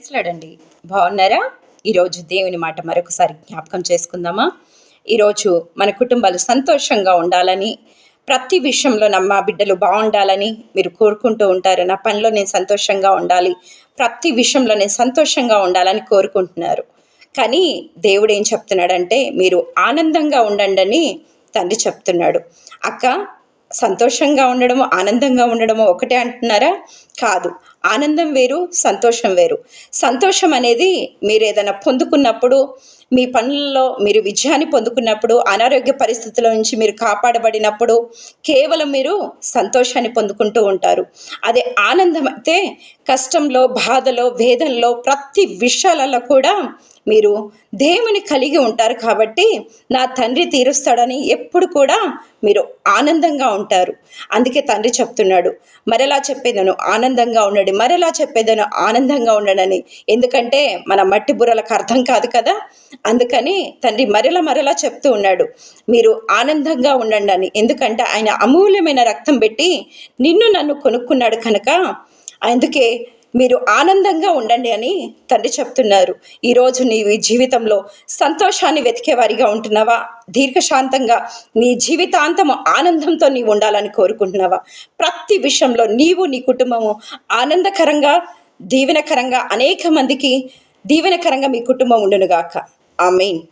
ప్రైజ్లాడండి. బాగున్నారా? ఈరోజు దేవుని మాట మరొకసారి జ్ఞాపకం చేసుకుందామా? ఈరోజు మన కుటుంబాలు సంతోషంగా ఉండాలని, ప్రతి విషయంలో మా బిడ్డలు బాగుండాలని మీరు కోరుకుంటూ ఉంటారు. నా పనిలో నేను సంతోషంగా ఉండాలి, ప్రతి విషయంలో నేను సంతోషంగా ఉండాలని కోరుకుంటున్నారు. కానీ దేవుడు ఏం చెప్తున్నాడంటే, మీరు ఆనందంగా ఉండండి అని తండ్రి చెప్తున్నాడు. అక్క, సంతోషంగా ఉండడము, ఆనందంగా ఉండడము ఒకటే అంటున్నారా? కాదు. ఆనందం వేరు, సంతోషం వేరు. సంతోషం అనేది మీరు ఏదైనా పొందుకున్నప్పుడు, మీ పనుల్లో మీరు విజయాన్ని పొందుకున్నప్పుడు, అనారోగ్య పరిస్థితుల నుంచి మీరు కాపాడబడినప్పుడు కేవలం మీరు సంతోషాన్ని పొందుకుంటూ ఉంటారు. అదే ఆనందం అయితే కష్టంలో, బాధలో, వేదనలో, ప్రతి విషయాలలో కూడా మీరు దేవుని కలిగి ఉంటారు. కాబట్టి నా తండ్రి తీరుస్తాడని ఎప్పుడు కూడా మీరు ఆనందంగా ఉంటారు. అందుకే తండ్రి చెప్తున్నాడు, మరలా చెప్పేదను ఆనందంగా ఉండండి, మరలా చెప్పేదను ఆనందంగా ఉండడని. ఎందుకంటే మన మట్టి బుర్రలకు అర్థం కాదు కదా. అందుకని తండ్రి మరలా చెప్తూ ఉన్నాడు, మీరు ఆనందంగా ఉండండి అని. ఎందుకంటే ఆయన అమూల్యమైన రక్తం పెట్టి నిన్ను నన్ను కొనుక్కున్నాడు కనుక అందుకే మీరు ఆనందంగా ఉండండి అని తండ్రి చెప్తున్నారు. ఈరోజు నీవు జీవితంలో సంతోషాన్ని వెతికేవారిగా ఉంటున్నావా? దీర్ఘశాంతంగా నీ జీవితాంతము ఆనందంతో నీవు ఉండాలని కోరుకుంటున్నావా? ప్రతి విషయంలో నీవు, నీ కుటుంబము ఆనందకరంగా, దీవెనకరంగా, అనేక మందికి దీవెనకరంగా మీ కుటుంబం ఉండునుగాక. ఆమేన్.